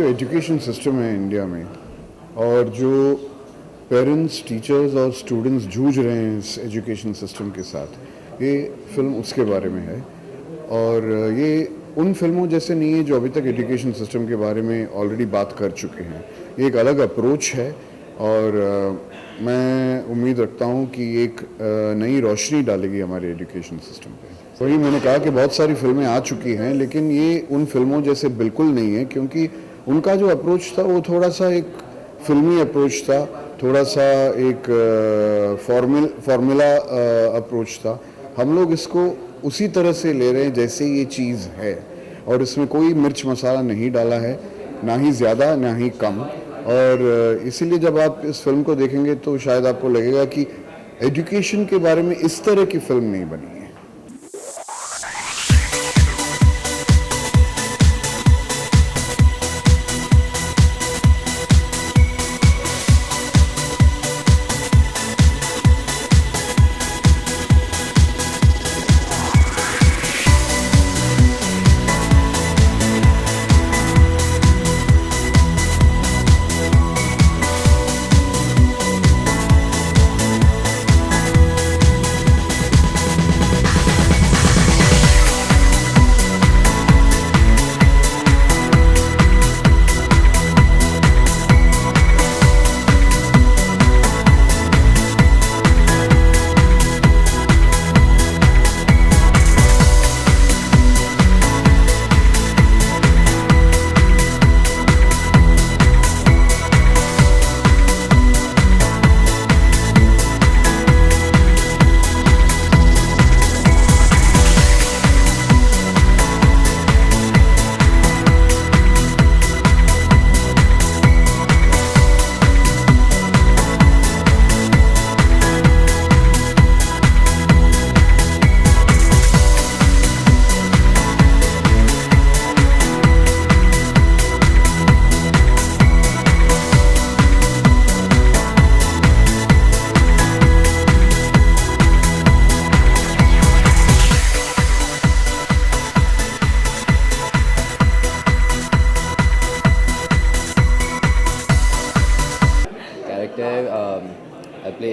Education system है India में और जो पेरेंट्स, टीचर्स और स्टूडेंट्स जूझ रहे हैं इस एजुकेशन सिस्टम के साथ, ये फिल्म उसके बारे में है। और ये उन फिल्मों जैसे नहीं है जो अभी तक एजुकेशन सिस्टम के बारे में ऑलरेडी बात कर चुके हैं। ये एक अलग अप्रोच है और मैं उम्मीद रखता हूँ कि एक नई रोशनी डालेगी हमारे एजुकेशन सिस्टम पे। वही मैंने कहा कि बहुत सारी फिल्में आ चुकी हैं, लेकिन ये उन फिल्मों जैसे बिल्कुल नहीं है, क्योंकि उनका जो अप्रोच था वो थोड़ा सा एक फिल्मी अप्रोच था, थोड़ा सा एक फॉर्मूला अप्रोच था। हम लोग इसको उसी तरह से ले रहे हैं जैसे ये चीज़ है, और इसमें कोई मिर्च मसाला नहीं डाला है, ना ही ज़्यादा ना ही कम। और इसीलिए जब आप इस फिल्म को देखेंगे तो शायद आपको लगेगा कि एजुकेशन के बारे में इस तरह की फिल्म नहीं बनी है।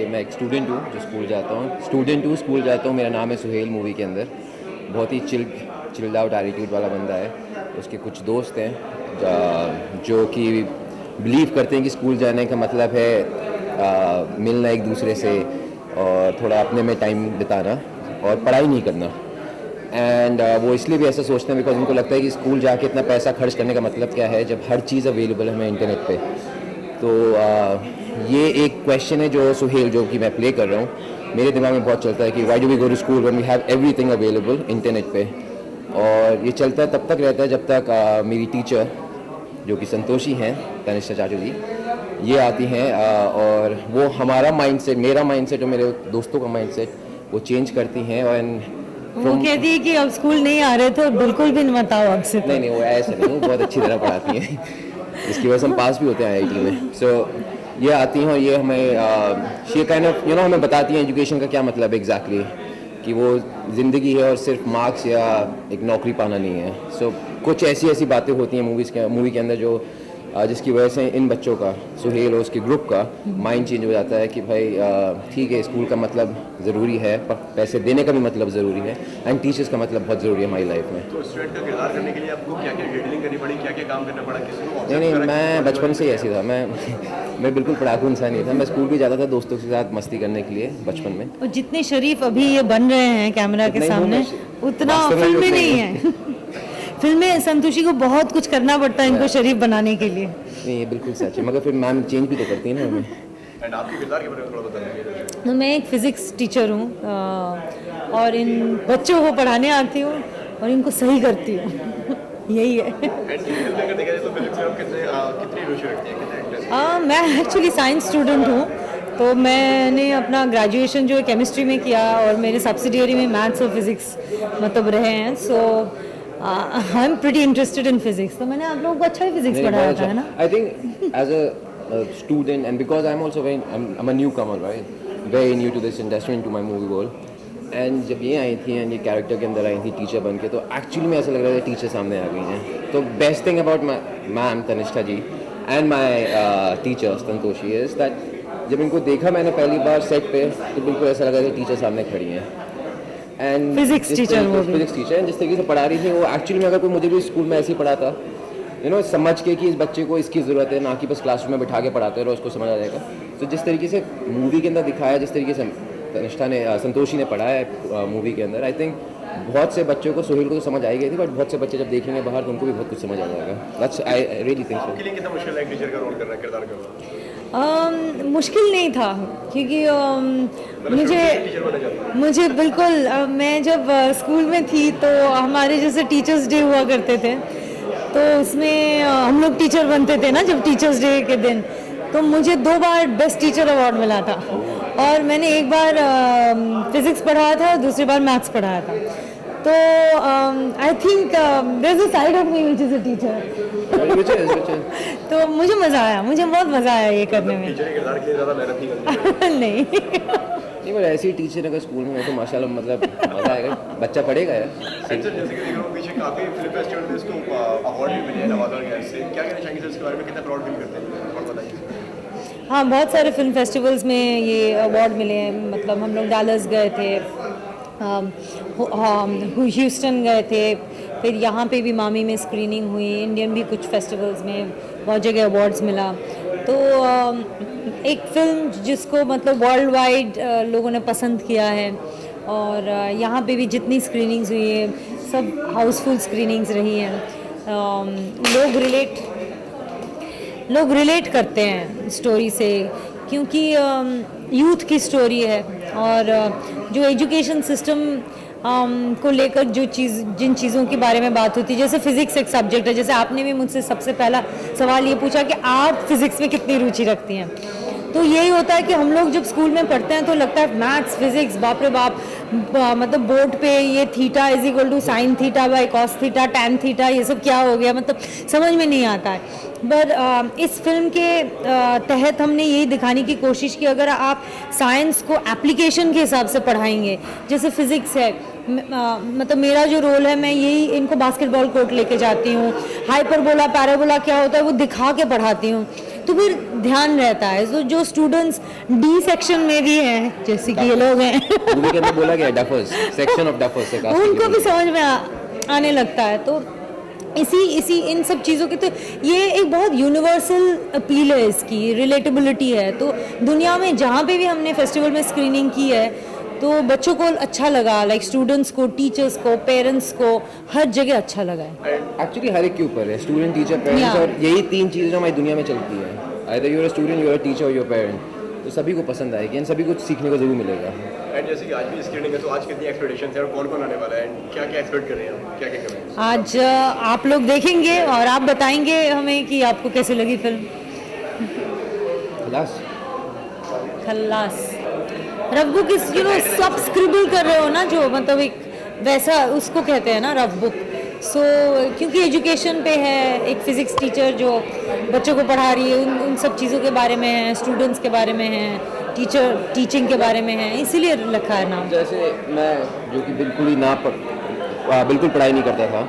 मैं एक स्टूडेंट हूँ जो स्कूल जाता हूँ। मेरा नाम है सुहेल। मूवी के अंदर बहुत ही चिल्ड आउट एटीट्यूड वाला बंदा है। उसके कुछ दोस्त हैं जो कि बिलीव करते हैं कि स्कूल जाने का मतलब है मिलना एक दूसरे से और थोड़ा अपने में टाइम बिताना और पढ़ाई नहीं करना। एंड वो इसलिए भी ऐसा सोचते हैं बिकॉज उनको लगता है कि स्कूल जाके इतना पैसा खर्च करने का मतलब क्या है जब हर चीज़ अवेलेबल है हमें इंटरनेट पे। तो ये एक क्वेश्चन है जो सुहेल, जो कि मैं प्ले कर रहा हूँ, मेरे दिमाग में बहुत चलता है कि why do we go to school when we have everything available internet पे। और ये चलता है तब तक रहता है जब तक मेरी टीचर जो कि संतोषी हैं, तनिष्ठा चाचू जी, ये आती हैं और वो हमारा माइंडसेट, मेरा माइंडसेट और मेरे दोस्तों का माइंडसेट वो चेंज करती हैं। और वो कहती है कि अब स्कूल नहीं आ रहे थे, बिल्कुल भी नहीं बताओ आपसे। नहीं, वो ऐसा नहीं, वो बहुत अच्छी तरह पढ़ाती हैं इसकी वजह से हम पास भी होते हैं IIT में। सो ये आती हैं और ये हमें शी काइंड ऑफ हमें बताती हैं एजुकेशन का क्या मतलब है एग्जैक्टली, कि वो ज़िंदगी है और सिर्फ मार्क्स या एक नौकरी पाना नहीं है। सो कुछ ऐसी बातें होती हैं मूवी के अंदर जो जिसकी वजह से इन बच्चों का, सुहेल और उसके ग्रुप का माइंड चेंज हो जाता है कि भाई ठीक है, स्कूल का मतलब ज़रूरी है पर पैसे देने का भी मतलब ज़रूरी है, एंड टीचर्स का मतलब बहुत ज़रूरी है हमारी लाइफ में। तो स्टूडेंट का किरदार करने के लिए आपको क्या-क्या डीलिंग करनी पड़ी, क्या-क्या काम करना पड़ा, किसको? नहीं, मैं बचपन से ही ऐसी था। मैं बिल्कुल पढ़ाकू इंसान नहीं था। मैं स्कूल भी जाता था दोस्तों के साथ मस्ती करने के लिए बचपन में। और जितने शरीफ अभी ये बन रहे हैं कैमरा के सामने, उतना फिल्म में नहीं है। फिल्म में संतोषी को बहुत कुछ करना पड़ता है इनको शरीफ बनाने के लिए। नहीं, ये बिल्कुल सच है, मगर फिर मैम चेंज भी तो करती है ना हमें। एंड आपके किरदार के बारे में थोड़ा बताइए। तो मैं एक फिज़िक्स टीचर हूँ और इन बच्चों को पढ़ाने आती हूँ और इनको सही करती हूँ यही है। एंड फिल्म में अगर देखा जाए तो फिजिक्स में आप कितनी रुचि रखती हैं, कितने इंटरेस्ट? मैं एक्चुअली साइंस स्टूडेंट हूँ, तो मैंने अपना ग्रेजुएशन जो है केमिस्ट्री में किया और मेरे सब्सिडियरी में मैथ्स और फिज़िक्स मतलब रहे हैं। So I am pretty interested in physics. तो मैंने आप लोगों को अच्छा ही फिज़िक्स पढ़ाया था, है ना? I think as a student and because I'm also I'm a newcomer, right, very new to this industry, into my movie world, and जब ये आई थी एंड ये कैरेक्टर के अंदर आई थी टीचर बन के, तो एक्चुअली में ऐसा लग रहा था टीचर सामने आ गई हैं. तो best thing about my ma'am Tanishtha ji and my teacher Santoshi is that जब इनको देखा मैंने पहली बार सेट पे, तो बिल्कुल ऐसा लगा कि टीचर सामने खड़ी हैं. एंड फिजिक्स टीचर, वो भी फिजिक्स टीचर जिस तरीके से पढ़ा रही थी, वो एक्चुअली में अगर कोई मुझे भी स्कूल में ऐसे ही पढ़ाता, समझ के कि इस बच्चे को इसकी ज़रूरत है, ना कि बस क्लासरूम में बिठा के पढ़ाते रहो उसको समझ आ जाएगा. तो जिस तरीके से मूवी के अंदर दिखाया, जिस तरीके से तनिष्ठा ने संतोषी ने पढ़ाया है मूवी के अंदर, आई थिंक बहुत से बच्चों को, सोहेल को तो समझ आई गई थी, बट बहुत से बच्चे जब देखेंगे बाहर तो उनको भी बहुत कुछ समझ आ जाएगा. That's I really think so. आपके लिए कितना मुश्किल है एक टीचर का रोल करना, किरदार करना? मुश्किल नहीं था, क्योंकि मुझे बिल्कुल मैं जब स्कूल में थी तो हमारे जैसे टीचर्स डे हुआ करते थे, तो उसमें हम लोग टीचर बनते थे ना जब टीचर्स डे के दिन. तो मुझे 2 बार बेस्ट टीचर अवार्ड मिला था, और मैंने एक बार फिजिक्स पढ़ाया था, दूसरी बार मैथ्स पढ़ाया था. तो I think there is a side of me which is a teacher. तो मुझे मज़ा आया, मुझे बहुत मज़ा आया ये करने में. टीचर के किरदार के लिए ज़्यादा मेहनत नहीं करनी. नहीं, पर ऐसी टीचर अगर स्कूल में हो तो माशाल्लाह मतलब मज़ा आएगा, बच्चा पढ़ेगा यार. सर जैसे कि देख रहा हूँ पीछे काफ़ी फिल्म फेस्टिवल में इसको अवार्ड भी मिले हैं नवाजा गैस से, क्या कहना चाहेंगे सर इसके बारे में, कितना प्राउड फील करते हैं, और बताइए. हाँ, बहुत सारे फिल्म फेस्टिवल्स में ये अवार्ड मिले हैं. मतलब हम लोग डैलस गए थे, ह्यूस्टन गए थे, फिर यहाँ पे भी मामी में स्क्रीनिंग हुई, इंडियन भी कुछ फेस्टिवल्स में बहुत जगह अवार्ड्स मिला. तो एक फिल्म जिसको मतलब वर्ल्ड वाइड लोगों ने पसंद किया है, और यहाँ पे भी जितनी स्क्रीनिंग्स हुई है सब हाउसफुल स्क्रीनिंग्स रही हैं. लोग रिलेट करते हैं स्टोरी से, क्योंकि यूथ की स्टोरी है, और जो एजुकेशन सिस्टम को लेकर जिन चीज़ों के बारे में बात होती है, जैसे फिज़िक्स एक सब्जेक्ट है, जैसे आपने भी मुझसे सबसे पहला सवाल ये पूछा कि आप फिज़िक्स में कितनी रुचि रखती हैं. तो यही होता है कि हम लोग जब स्कूल में पढ़ते हैं तो लगता है मैथ्स, फिज़िक्स, बाप रे बाप, मतलब बोर्ड पे ये theta is equal to sine theta by cos theta tan theta, ये सब क्या हो गया, मतलब समझ में नहीं आता है. पर इस फिल्म के तहत हमने यही दिखाने की कोशिश की, अगर आप साइंस को एप्लीकेशन के हिसाब से पढ़ाएंगे, जैसे फिज़िक्स है, मतलब मेरा जो रोल है, मैं यही इनको बास्केटबॉल कोर्ट लेके जाती हूँ, हाइपरबोला पैराबोला क्या होता है वो दिखा के पढ़ाती हूँ, तो फिर ध्यान रहता है. तो जो स्टूडेंट्स डी सेक्शन में भी हैं, जैसे कि ये लोग हैं, मूवी के अंदर बोला गया डफर्स, सेक्शन ऑफ डफर्स से उनको भी समझ में आने लगता है. तो इसी इन सब चीज़ों के, तो ये एक बहुत यूनिवर्सल अपील है, इसकी रिलेटेबिलिटी है. तो दुनिया में जहाँ पे भी हमने फेस्टिवल में स्क्रीनिंग की है तो बच्चों को अच्छा लगा, लाइक स्टूडेंट्स को, टीचर्स को, पेरेंट्स को, हर जगह अच्छा लगा है. एक्चुअली हर एक के ऊपर है, स्टूडेंट, टीचर, पेरेंट्स, और यही 3 चीज़ें जो हमारी दुनिया में चलती है. Either you are a student, you are a teacher और यू आर पेरेंट. तो सभी को पसंद आएगी, इन सभी को सीखने को जरूर मिलेगा. एंड जैसे कि आज भी स्क्रीनिंग है, तो आज कितनी एक्सपेक्टेशन है और कौन कौन आने वाला है, एंड क्या क्या एक्सपेक्ट कर रहे हैं आप, क्या क्या कर रहे हैं? आज आप लोग देखेंगे और आप बताएंगे हमें कि आपको कैसी लगी फिल्म. खल्लास रफ बुक इस सब स्क्रिबल कर रहे हो ना, जो मतलब एक वैसा उसको कहते हैं ना रफ बुक. सो क्योंकि एजुकेशन पे है, एक फ़िज़िक्स टीचर जो बच्चों को पढ़ा रही है, उन सब चीज़ों के बारे में है, स्टूडेंट्स के बारे में है, टीचिंग के बारे में है, इसीलिए रखा है नाम. जैसे मैं जो कि बिल्कुल ही बिल्कुल पढ़ाई नहीं करता था,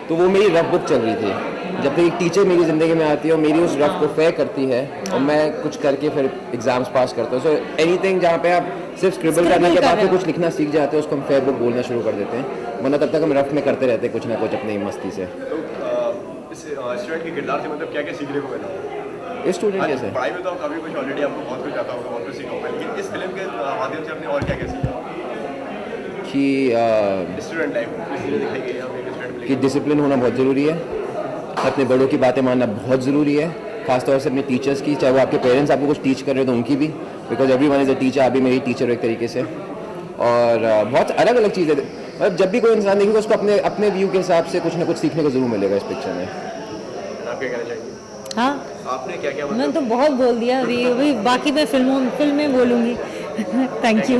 तो वो मेरी रफ बुक चल रही थी. जब तक एक टीचर मेरी ज़िंदगी में आती है और मेरी उस रफ को फेयर करती है और मैं कुछ करके फिर एग्जाम्स पास करता हूँ. सो एनीथिंग जहाँ पे आप सिर्फ स्क्रिबल करने के बाद कुछ लिखना सीख जाते हैं, उसको हम फेयर बुक बोलना शुरू कर देते हैं. वरना तब तक हम रफ में करते रहते हैं कुछ ना कुछ अपनी मस्ती से. तो इस स्टूडेंट के किरदार से मतलब क्या क्या सीखने को मिला? इस स्टूडेंट कैसे पढ़ाई में तो काफ़ी कुछ ऑलरेडी आपको बहुत कुछ आता होगा, बहुत कुछ सीखा होगा, लेकिन इस फिल्म के माध्यम से आपने और क्या क्या सीखा कि स्टूडेंट लाइफ दिखाई गई है कि डिसिप्लिन होना बहुत ज़रूरी है, अपने बड़ों की बातें मानना बहुत ज़रूरी है, खासतौर से अपने टीचर्स की, चाहे वो आपके पेरेंट्स आपको कुछ टीच कर रहे हो तो उनकी भी, because everyone is a teacher. आप भी मेरी टीचर हो एक तरीके से. और बहुत अलग अलग चीज़ें, मतलब जब भी कोई इंसान देखेगा उसको अपने व्यू के हिसाब से कुछ ना कुछ सीखने को ज़रूर मिलेगा इस पिक्चर में. आप क्या कहना चाहेंगे? हाँ, आपने क्या क्या मैं तो बहुत बोल दिया अभी बाकी मैं फिल्म में बोलूँगी. Thank you.